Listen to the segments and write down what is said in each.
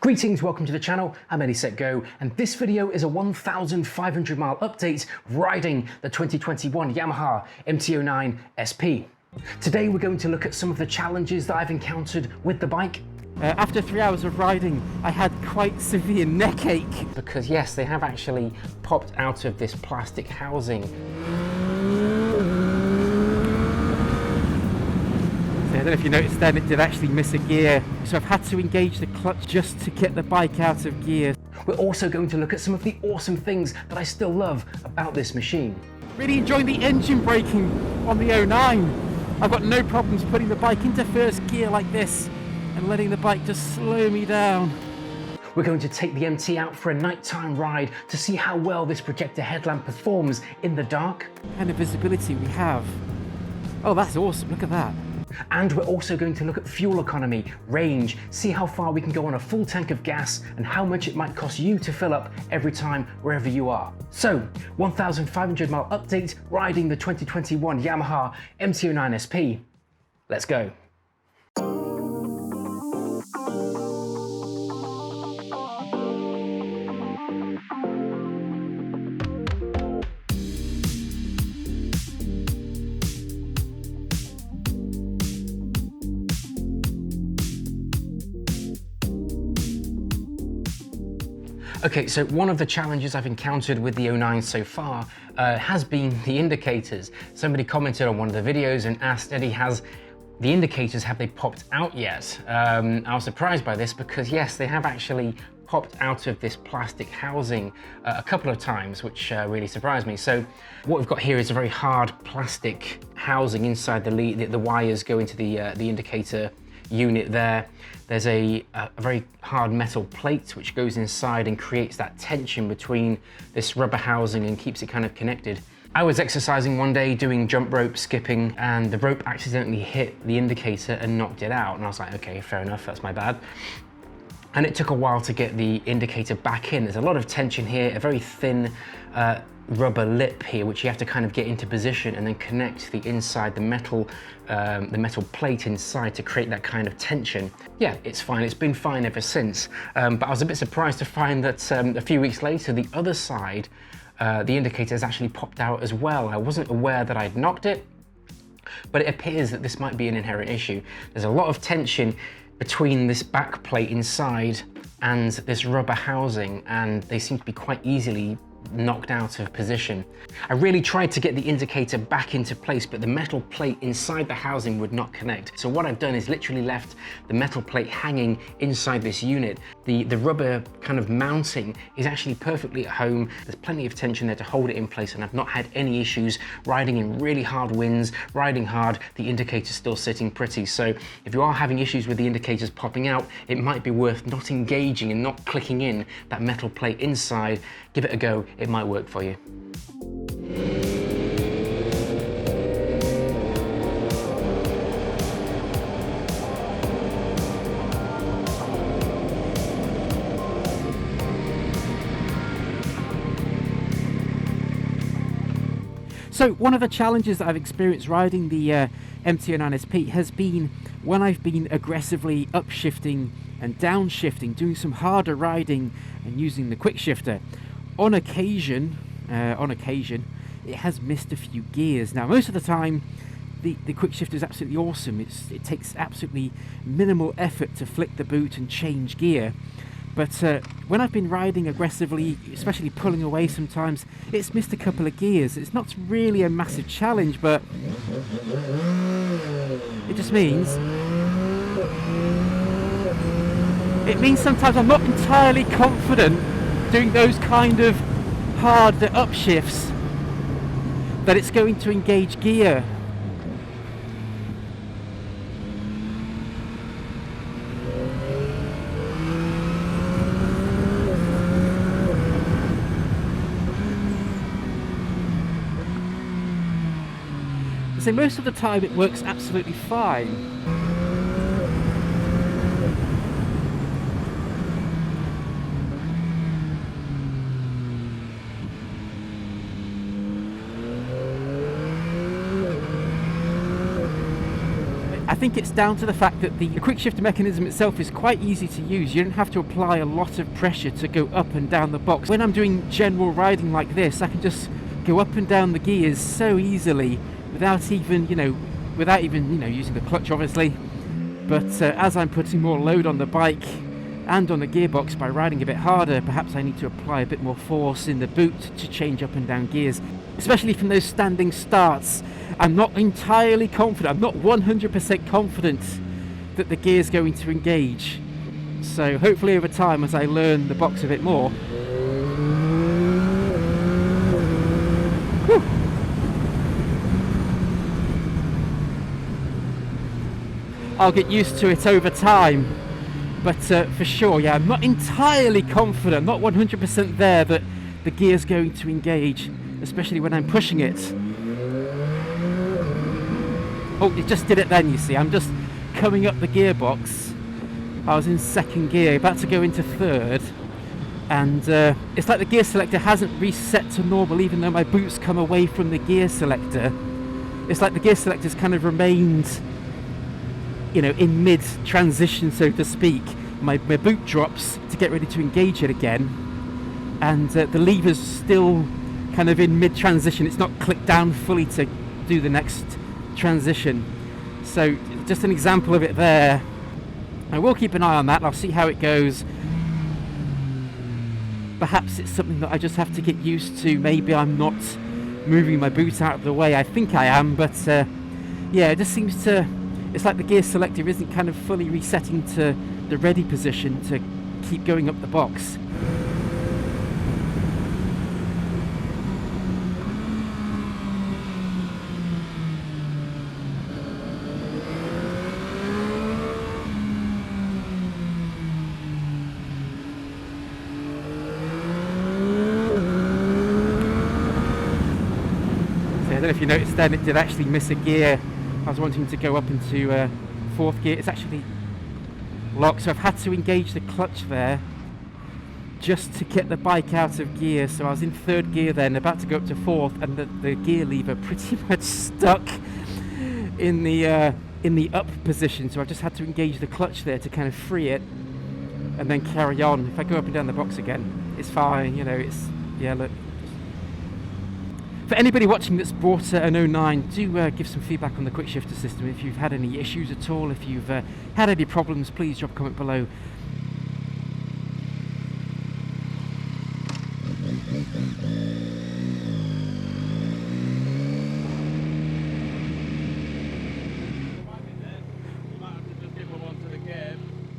Greetings, welcome to the channel. I'm Eddie Set Go, and this video is a 1,500 mile update riding the 2021 Yamaha MT-09 SP. Today we're going to look at some of the challenges that I've encountered with the bike. After 3 hours of riding, I had quite severe neck ache. Because yes, they have actually popped out of this plastic housing. I don't know if you noticed then, it did actually miss a gear. So I've had to engage the clutch just to get the bike out of gear. We're also going to look at some of the awesome things that I still love about this machine. Really enjoying the engine braking on the 09. I've got no problems putting the bike into first gear like this and letting the bike just slow me down. We're going to take the MT out for a nighttime ride to see how well this projector headlamp performs in the dark. What kind of visibility we have. Oh, that's awesome, look at that. And we're also going to look at fuel economy, range, see how far we can go on a full tank of gas and how much it might cost you to fill up every time wherever you are. So, 1,500 mile update riding the 2021 Yamaha MT-09 SP. Let's go. Okay, so one of the challenges I've encountered with the 09 so far has been the indicators. Somebody commented on one of the videos and asked, Eddie, have they popped out yet? I was surprised by this because yes, they have actually popped out of this plastic housing a couple of times, which really surprised me. So what we've got here is a very hard plastic housing inside the wires go into the indicator unit there. There's a very hard metal plate which goes inside and creates that tension between this rubber housing and keeps it kind of connected. I was exercising one day doing jump rope skipping and the rope accidentally hit the indicator and knocked it out, and I was like, okay, fair enough, that's my bad. And it took a while to get the indicator back in. There's a lot of tension here, a very thin rubber lip here, which you have to kind of get into position and then connect the inside, the metal plate inside to create that kind of tension. Yeah, it's fine. It's been fine ever since. But I was a bit surprised to find that a few weeks later, the other side, the indicator has actually popped out as well. I wasn't aware that I'd knocked it, but it appears that this might be an inherent issue. There's a lot of tension between this back plate inside and this rubber housing, and they seem to be quite easily knocked out of position. I really tried to get the indicator back into place, but the metal plate inside the housing would not connect. So what I've done is literally left the metal plate hanging inside this unit. The rubber kind of mounting is actually perfectly at home. There's plenty of tension there to hold it in place, and I've not had any issues riding in really hard winds, riding hard, the indicator's still sitting pretty. So if you are having issues with the indicators popping out, it might be worth not engaging and not clicking in that metal plate inside. Give it a go, it might work for you. So one of the challenges that I've experienced riding the MT-09 SP has been when I've been aggressively upshifting and downshifting, doing some harder riding and using the quick shifter. On occasion, it has missed a few gears. Now, most of the time, the quick shifter is absolutely awesome. It takes absolutely minimal effort to flick the boot and change gear. But when I've been riding aggressively, especially pulling away sometimes, it's missed a couple of gears. It's not really a massive challenge, but it just means sometimes I'm not entirely confident doing those kind of hard upshifts that it's going to engage gear. So most of the time it works absolutely fine. think it's down to the fact that the quick shifter mechanism itself is quite easy to use. You don't have to apply a lot of pressure to go up and down the box. When I'm doing general riding like this, I can just go up and down the gears so easily without even using the clutch, obviously. But as I'm putting more load on the bike and on the gearbox by riding a bit harder, perhaps I need to apply a bit more force in the boot to change up and down gears, especially from those standing starts. I'm not entirely confident, I'm not 100% confident that the gear's going to engage. So hopefully over time, as I learn the box a bit more, I'll get used to it over time. But for sure, yeah, I'm not entirely confident, not 100% there that the gear's going to engage, especially when I'm pushing it. Oh, it just did it then, you see. I'm just coming up the gearbox. I was in second gear, about to go into third, and it's like the gear selector hasn't reset to normal even though my boot's come away from the gear selector. It's like the gear selector's kind of remained, in mid-transition, so to speak. My boot drops to get ready to engage it again, and the lever's still kind of in mid-transition. It's not clicked down fully to do the next transition. So just an example of it there. I will keep an eye on that. I'll see how it goes. Perhaps it's something that I just have to get used to. Maybe I'm not moving my boot out of the way. I think I am, but yeah, it just seems to... It's like the gear selector isn't kind of fully resetting to the ready position to keep going up the box. So I don't know if you noticed then, it did actually miss a gear. I was wanting to go up into fourth gear. It's actually locked, so I've had to engage the clutch there just to get the bike out of gear. So I was in third gear then, about to go up to fourth, and the gear lever pretty much stuck in the up position. So I just had to engage the clutch there to kind of free it and then carry on. If I go up and down the box again, it's fine. Look. For anybody watching that's bought an 09, do give some feedback on the quick shifter system. If you've had any issues at all, if you've had any problems, please drop a comment below.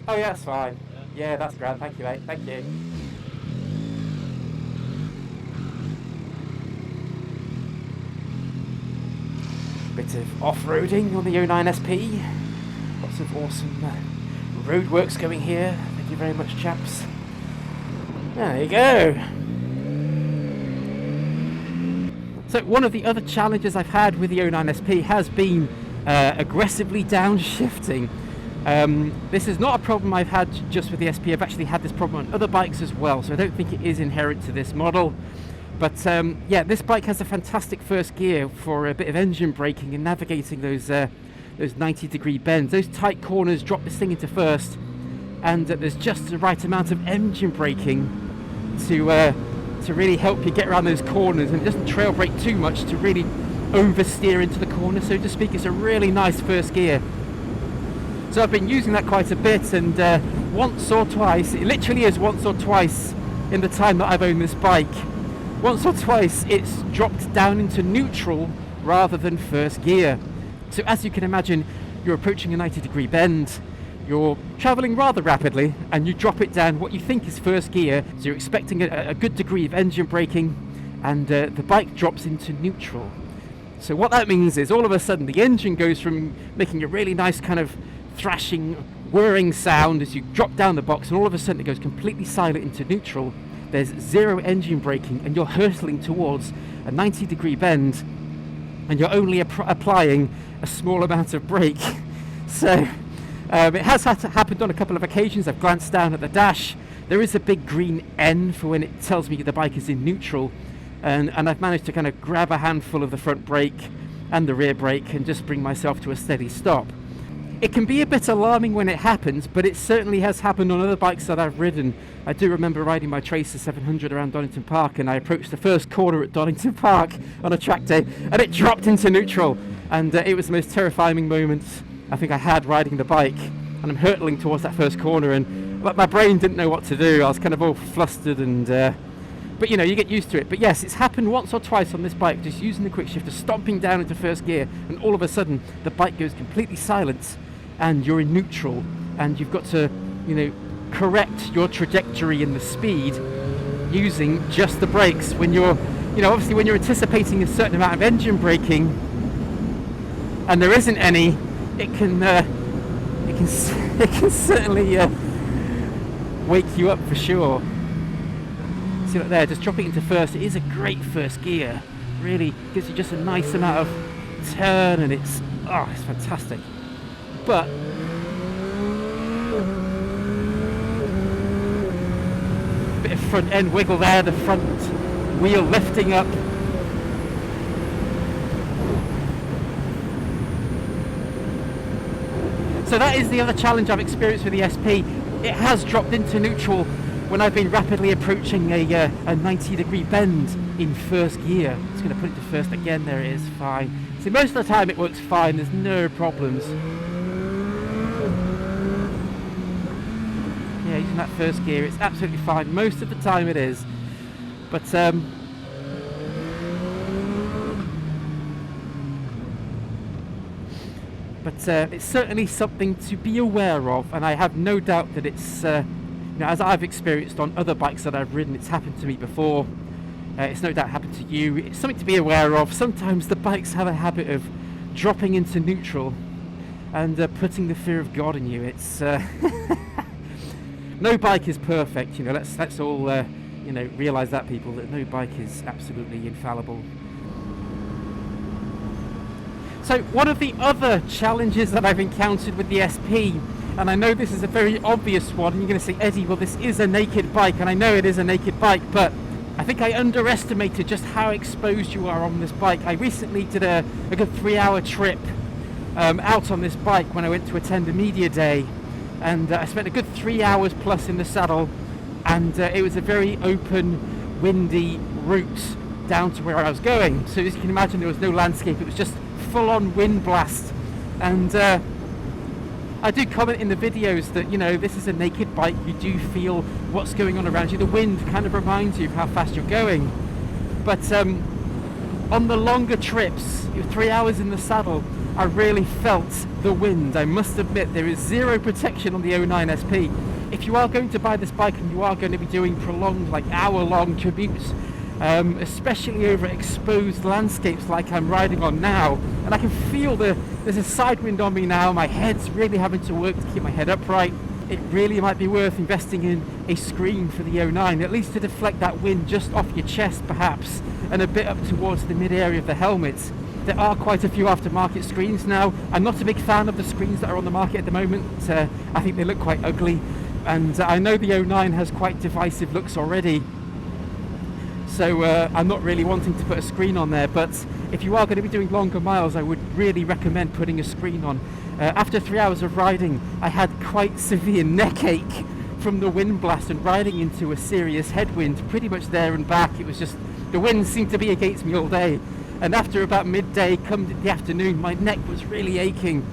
Oh yeah, that's fine. Yeah, that's grand. Thank you, mate. Thank you. Bit of off-roading on the 09 SP. Lots of awesome road works going here. Thank you very much, chaps. There you go. So one of the other challenges I've had with the 09 SP has been aggressively downshifting. This is not a problem I've had just with the SP. I've actually had this problem on other bikes as well, so I don't think it is inherent to this model. But yeah, this bike has a fantastic first gear for a bit of engine braking and navigating those 90-degree bends. Those tight corners drop this thing into first, and there's just the right amount of engine braking to really help you get around those corners, and it doesn't trail brake too much to really oversteer into the corner, so to speak. It's a really nice first gear. So I've been using that quite a bit, and once or twice, it literally is once or twice in the time that I've owned this bike, once or twice it's dropped down into neutral rather than first gear. So as you can imagine, you're approaching a 90-degree bend, you're travelling rather rapidly, and you drop it down what you think is first gear, so you're expecting a good degree of engine braking, and the bike drops into neutral. So what that means is all of a sudden the engine goes from making a really nice kind of thrashing, whirring sound as you drop down the box, and all of a sudden it goes completely silent into neutral. There's zero engine braking, and you're hurtling towards a 90-degree bend, and you're only applying a small amount of brake. So it has happened on a couple of occasions. I've glanced down at the dash. There is a big green N for when it tells me the bike is in neutral, and I've managed to kind of grab a handful of the front brake and the rear brake and just bring myself to a steady stop. It can be a bit alarming when it happens, but it certainly has happened on other bikes that I've ridden. I do remember riding my Tracer 700 around Donington Park, and I approached the first corner at Donington Park on a track day, and it dropped into neutral, and it was the most terrifying moment I think I had riding the bike. And I'm hurtling towards that first corner, and my brain didn't know what to do. I was kind of all flustered, and but you know, you get used to it. But yes, it's happened once or twice on this bike, just using the quick shifter, stomping down into first gear, and all of a sudden the bike goes completely silent and you're in neutral, and you've got to, you know, correct your trajectory and the speed using just the brakes. When you're, you know, obviously when you're anticipating a certain amount of engine braking and there isn't any, it can certainly wake you up for sure. See, look there, just dropping into first. It is a great first gear. Really gives you just a nice amount of turn, and it's fantastic. But bit of front end wiggle there, the front wheel lifting up. So that is the other challenge I've experienced with the SP. It has dropped into neutral when I've been rapidly approaching a 90-degree bend in first gear. Just going to put it to first again. There it is, fine. See, most of the time it works fine. There's no problems. Yeah, using that first gear, it's absolutely fine. Most of the time it is. But it's certainly something to be aware of, and I have no doubt that it's, you know, as I've experienced on other bikes that I've ridden, it's happened to me before. It's no doubt happened to you. It's something to be aware of. Sometimes the bikes have a habit of dropping into neutral and putting the fear of God in you. It's no bike is perfect. You know, let's all you know, realise that, people, that no bike is absolutely infallible. So one of the other challenges that I've encountered with the SP, and I know this is a very obvious one, and you're going to say, Eddie, well, this is a naked bike, and I know it is a naked bike, but I think I underestimated just how exposed you are on this bike. I recently did a good 3-hour trip out on this bike when I went to attend a media day, and I spent a good 3 hours plus in the saddle, and it was a very open, windy route down to where I was going. So as you can imagine, there was no landscape, it was just full-on wind blast. And I do comment in the videos that, you know, this is a naked bike, you do feel what's going on around you. The wind kind of reminds you of how fast you're going. But on the longer trips, 3 hours in the saddle, I really felt the wind. I must admit, there is zero protection on the 09 SP. If you are going to buy this bike and you are going to be doing prolonged, like hour-long commutes, especially over exposed landscapes like I'm riding on now, and I can feel there's a side wind on me now, my head's really having to work to keep my head upright. It really might be worth investing in a screen for the 09, at least to deflect that wind just off your chest perhaps, and a bit up towards the mid-area of the helmet. There are quite a few aftermarket screens now. I'm not a big fan of the screens that are on the market at the moment. I think they look quite ugly, and I know the 09 has quite divisive looks already. So I'm not really wanting to put a screen on there, but if you are going to be doing longer miles, I would really recommend putting a screen on. After 3 hours of riding, I had quite severe neck ache from the wind blast and riding into a serious headwind, pretty much there and back. It was just, the wind seemed to be against me all day. And after about midday, come the afternoon, my neck was really aching.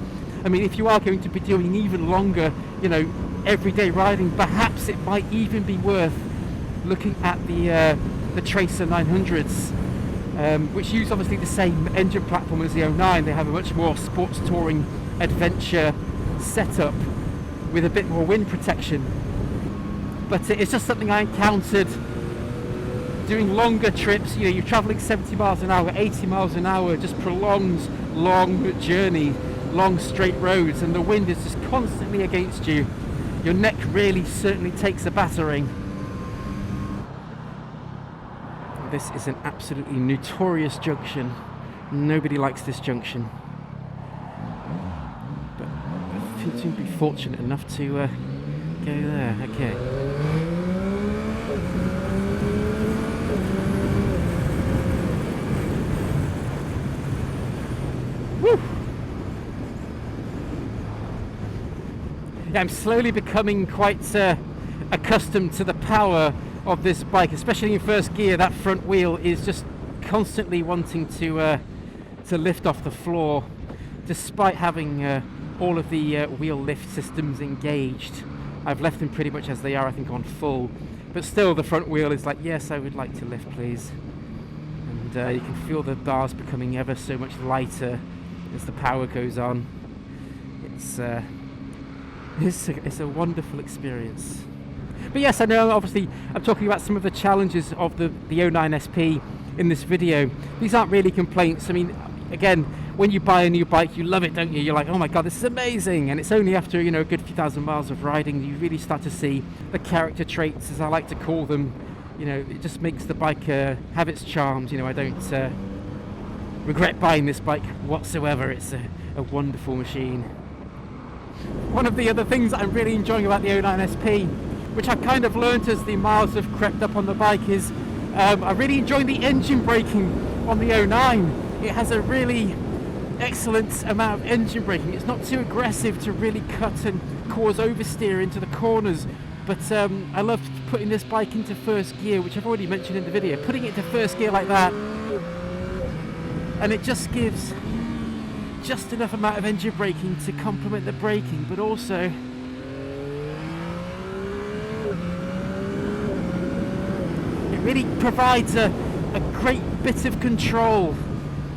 I mean, if you are going to be doing even longer, you know, everyday riding, perhaps it might even be worth looking at the Tracer 900s, which use obviously the same engine platform as the 09. They have a much more sports touring adventure setup with a bit more wind protection. But it's just something I encountered doing longer trips. You know, you're traveling 70 miles an hour, 80 miles an hour, just prolonged long journey, long straight roads, and the wind is just constantly against you. Your neck really certainly takes a battering. This is an absolutely notorious junction. Nobody likes this junction. But I seem to be fortunate enough to go there. Okay. Woo! I'm slowly becoming quite accustomed to the power of this bike, especially in first gear. That front wheel is just constantly wanting to lift off the floor, despite having all of the wheel lift systems engaged. I've left them pretty much as they are, I think, on full, but still the front wheel is like, yes, I would like to lift, please. And you can feel the bars becoming ever so much lighter as the power goes on. It's a wonderful experience. But yes, I know obviously I'm talking about some of the challenges of the 09 SP in this video. These aren't really complaints. I mean, again, when you buy a new bike, you love it, don't you? You're like, oh my god, this is amazing. And it's only after, you know, a good few thousand miles of riding you really start to see the character traits, as I like to call them. You know, it just makes the bike have its charms. You know, I don't regret buying this bike whatsoever. It's a wonderful machine. One of the other things that I'm really enjoying about the 09 SP, which I've kind of learnt as the miles have crept up on the bike, is I really enjoy the engine braking on the 09. It has a really excellent amount of engine braking. It's not too aggressive to really cut and cause oversteer into the corners, but I love putting this bike into first gear, which I've already mentioned in the video. Putting it into first gear like that, and it just gives just enough amount of engine braking to complement the braking, but also it really provides a great bit of control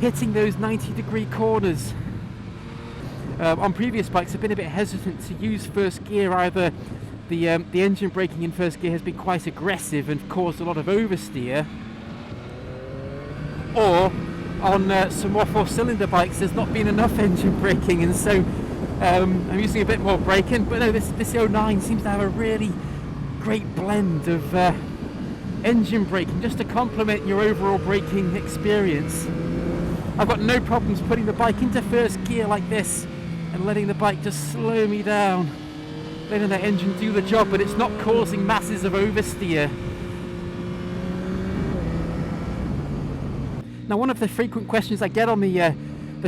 hitting those 90-degree corners. On previous bikes I've been a bit hesitant to use first gear. Either the engine braking in first gear has been quite aggressive and caused a lot of oversteer, or on some more four-cylinder bikes there's not been enough engine braking, and so I'm using a bit more braking. But no, this 09 seems to have a really great blend of engine braking just to complement your overall braking experience. I've got no problems putting the bike into first gear like this and letting the bike just slow me down, letting the engine do the job, but it's not causing masses of oversteer. Now, one of the frequent questions I get on the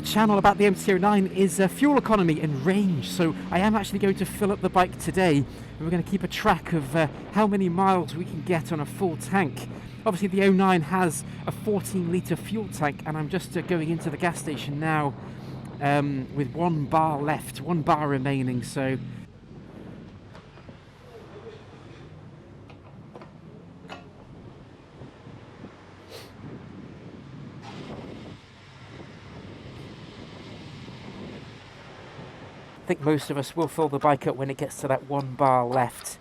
channel about the MT-09 is fuel economy and range. So I am actually going to fill up the bike today, and we're going to keep a track of how many miles we can get on a full tank. Obviously the 09 has a 14-litre fuel tank, and I'm just going into the gas station now with 1 bar left, 1 bar remaining. So I think most of us will fill the bike up when it gets to that 1 bar left.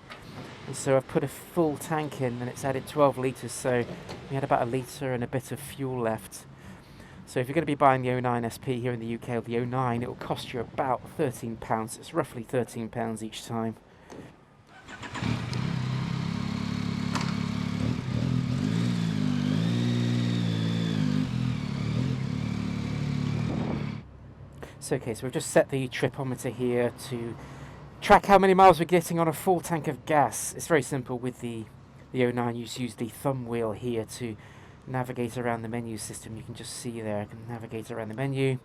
And so I've put a full tank in, and it's added 12 litres, so we had about a litre and a bit of fuel left. So if you're going to be buying the 09 SP here in the UK, or the 09, it will cost you about £13. It's roughly £13 each time. So okay, so we've just set the tripometer here to track how many miles we're getting on a full tank of gas. It's very simple. With the 09, you just use the thumb wheel here to navigate around the menu system. You can just see there, I can navigate around the menu.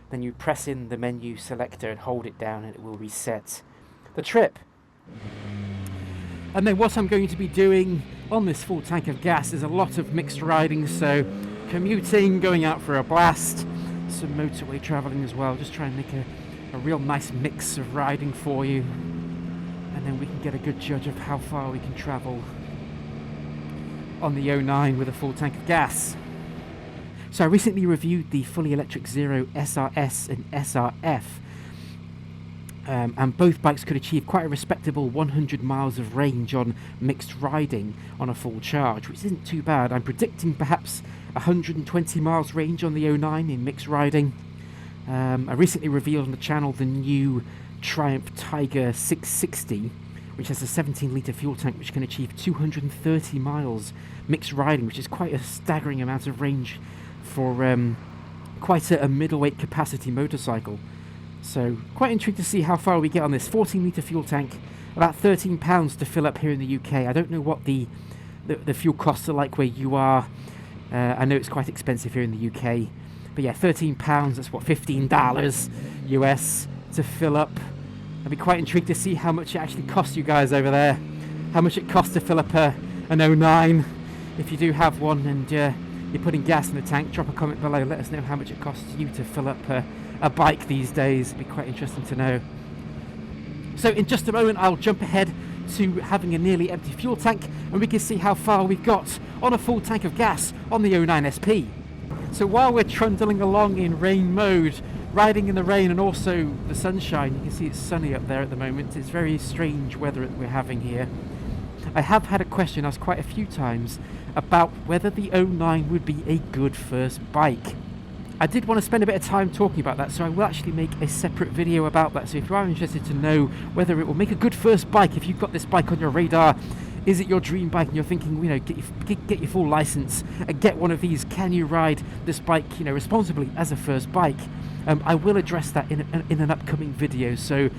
Then you press in the menu selector and hold it down, and it will reset the trip. And then what I'm going to be doing on this full tank of gas is a lot of mixed riding, so commuting, going out for a blast, some motorway travelling as well. Just try and make a real nice mix of riding for you, and then we can get a good judge of how far we can travel on the 09 with a full tank of gas. So I recently reviewed the fully electric Zero SRS and SRF, and both bikes could achieve quite a respectable 100 miles of range on mixed riding on a full charge, which isn't too bad. I'm predicting perhaps 120 miles range on the 09 in mixed riding. I recently revealed on the channel the new Triumph Tiger 660, which has a 17-litre fuel tank which can achieve 230 miles mixed riding, which is quite a staggering amount of range for quite a middleweight capacity motorcycle. So quite intrigued to see how far we get on this 14-litre fuel tank. About £13 to fill up here in the UK. I don't know what the fuel costs are like where you are. I know it's quite expensive here in the UK. But yeah, £13, that's what, $15 US to fill up I'd be quite intrigued to see how much it actually costs you guys over there. How much it costs to fill up an 09. If you do have one and you're putting gas in the tank, drop a comment below. Let us know how much it costs you to fill up a bike these days. It'd be quite interesting to know. So in just a moment, I'll jump ahead to having a nearly empty fuel tank, and we can see how far we've got on a full tank of gas on the 09 SP. So while we're trundling along in rain mode, riding in the rain and also the sunshine, you can see it's sunny up there at the moment. It's very strange weather that we're having here. I have had a question asked quite a few times about whether the 09 would be a good first bike. I did want to spend a bit of time talking about that, so I will actually make a separate video about that. So if you are interested to know whether it will make a good first bike, if you've got this bike on your radar, is it your dream bike and you're thinking, you know, get your full license and get one of these, can you ride this bike, you know, responsibly as a first bike? I will address that in an upcoming video. So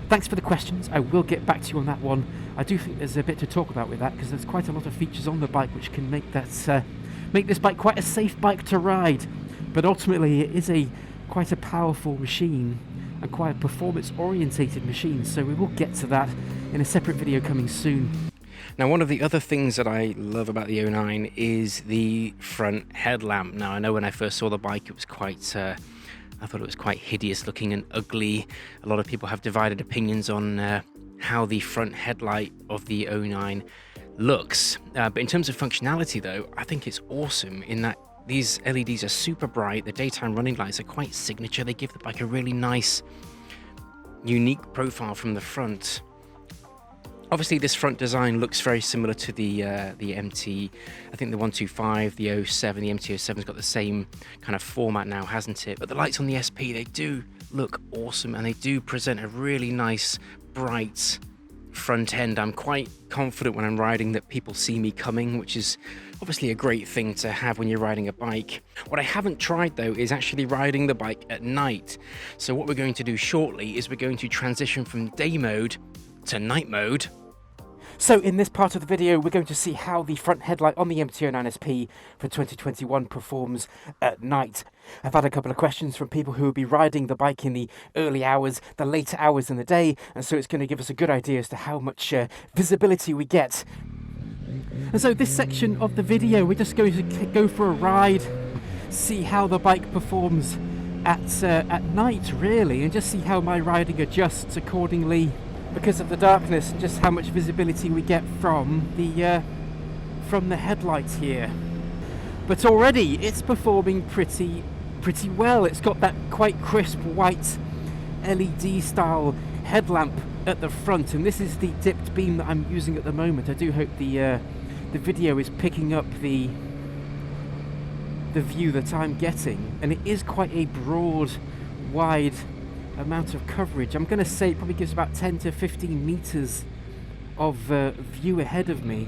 thanks for the questions. I will get back to you on that one. I do think there's a bit to talk about with that, because there's quite a lot of features on the bike which can make that make this bike quite a safe bike to ride. But ultimately, it is quite a powerful machine and quite a performance-orientated machine. So we will get to that in a separate video coming soon. Now, one of the other things that I love about the 09 is the front headlamp. Now, I know when I first saw the bike, it was quite, I thought it was quite hideous looking and ugly. A lot of people have divided opinions on how the front headlight of the 09 looks. But in terms of functionality, though, I think it's awesome in that these LEDs are super bright. The daytime running lights are quite signature. They give the bike a really nice, unique profile from the front. Obviously, this front design looks very similar to the MT. I think the 125, the 07, the MT-07's got the same kind of format now, hasn't it? But the lights on the SP, they do look awesome, and they do present a really nice, bright front end. I'm quite confident when I'm riding that people see me coming, which is obviously a great thing to have when you're riding a bike. What I haven't tried, though, is actually riding the bike at night. So what we're going to do shortly is we're going to transition from day mode to night mode. So in this part of the video, we're going to see how the front headlight on the MT-09 SP for 2021 performs at night. I've had a couple of questions from people who will be riding the bike in the early hours, the later hours in the day, and so it's going to give us a good idea as to how much visibility we get. And so this section of the video, we're just going to go for a ride, see how the bike performs at night, really, and just see how my riding adjusts accordingly because of the darkness, and just how much visibility we get from the headlights here. But already it's performing pretty well. It's got that quite crisp white LED style headlamp at the front, and this is the dipped beam that I'm using at the moment. I do hope the video is picking up the view that I'm getting, and it is quite a broad, wide amount of coverage. I'm going to say it probably gives about 10 to 15 meters of view ahead of me,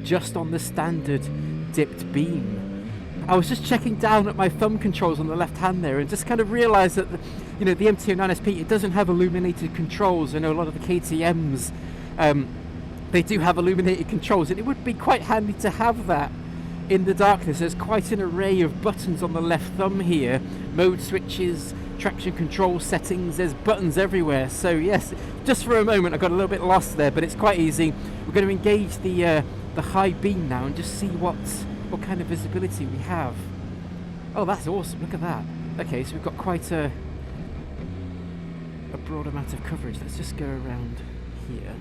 just on the standard dipped beam. I was just checking down at my thumb controls on the left hand there, and just kind of realised that the MT-09 SP, it doesn't have illuminated controls. I know a lot of the KTMs, they do have illuminated controls, and it would be quite handy to have that in the darkness. There's quite an array of buttons on the left thumb here, mode switches, traction control settings, there's buttons everywhere. So yes, just for a moment I got a little bit lost there, but it's quite easy. We're going to engage the high beam now and just see what kind of visibility we have. Oh, that's awesome, look at that. Okay, so we've got quite a broad amount of coverage. Let's just go around here,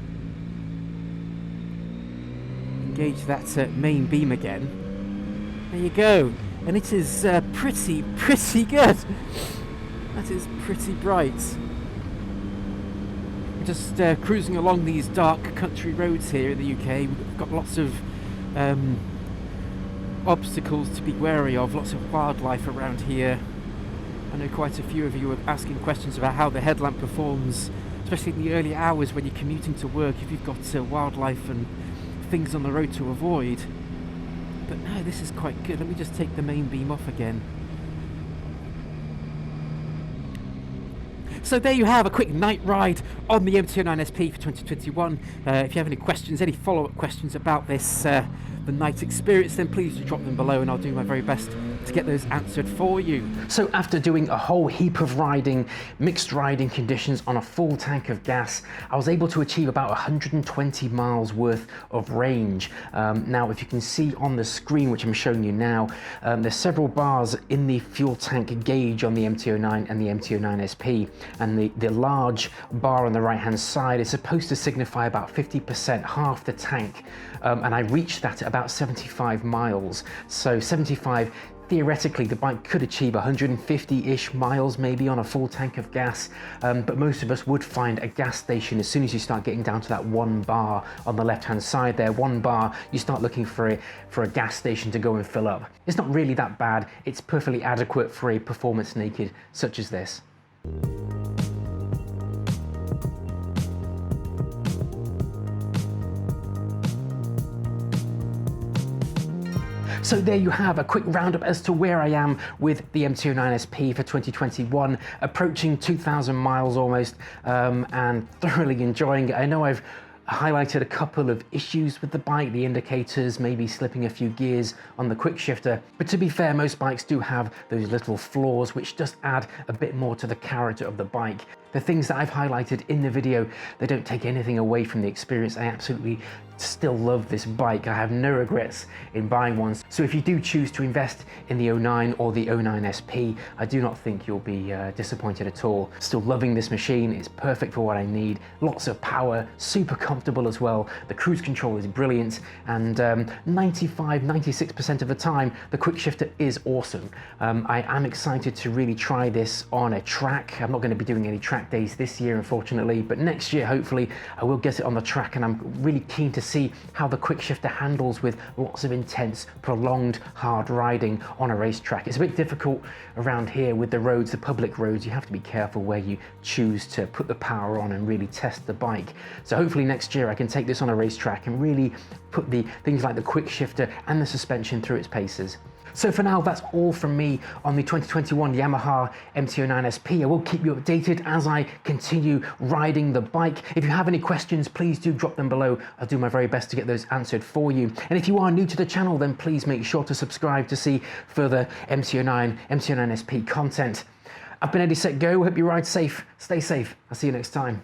engage that main beam again. There you go, and it is pretty good. That is pretty bright. We're just cruising along these dark country roads here in the UK. We've got lots of obstacles to be wary of, lots of wildlife around here. I know quite a few of you are asking questions about how the headlamp performs, especially in the early hours when you're commuting to work, if you've got wildlife and things on the road to avoid. But no, this is quite good. Let me just take the main beam off again. So there you have a quick night ride on the MT-09 SP for 2021. If you have any questions, any follow-up questions about this, the night experience, then please do drop them below, and I'll do my very best to get those answered for you. So after doing a whole heap of riding, mixed riding conditions on a full tank of gas, I was able to achieve about 120 miles worth of range. Now, if you can see on the screen, which I'm showing you now, there's several bars in the fuel tank gauge on the MT-09 and the MT-09 SP, and the large bar on the right hand side is supposed to signify about 50%, half the tank, and I reached that at about 75 miles. So 75, theoretically the bike could achieve 150-ish miles maybe on a full tank of gas, but most of us would find a gas station as soon as you start getting down to that one bar on the left hand side there. One bar, you start looking for a gas station to go and fill up. It's not really that bad, it's perfectly adequate for a performance naked such as this. So there you have a quick roundup as to where I am with the MT-09 SP for 2021, approaching 2,000 miles almost, and thoroughly enjoying it. I know I've highlighted a couple of issues with the bike, the indicators, maybe slipping a few gears on the quick shifter, but to be fair, most bikes do have those little flaws which just add a bit more to the character of the bike. The things that I've highlighted in the video, they don't take anything away from the experience. I absolutely still love this bike. I have no regrets in buying one. So if you do choose to invest in the 09 or the 09 SP, I do not think you'll be disappointed at all. Still loving this machine. It's perfect for what I need. Lots of power, super comfortable as well. The cruise control is brilliant, and 95-96% of the time, the quick shifter is awesome. I am excited to really try this on a track. I'm not going to be doing any track days this year, unfortunately, but next year, hopefully, I will get it on the track, and I'm really keen to see how the quick shifter handles with lots of intense, prolonged, hard riding on a racetrack. It's a bit difficult around here with the roads, the public roads. You have to be careful where you choose to put the power on and really test the bike. So hopefully next year I can take this on a racetrack and really put the things like the quick shifter and the suspension through its paces. So for now, that's all from me on the 2021 Yamaha MT-09 SP. I will keep you updated as I continue riding the bike. If you have any questions, please do drop them below. I'll do my very best to get those answered for you. And if you are new to the channel, then please make sure to subscribe to see further MT-09, MT-09 SP content. I've been Eddie Set Go. Hope you ride safe. Stay safe. I'll see you next time.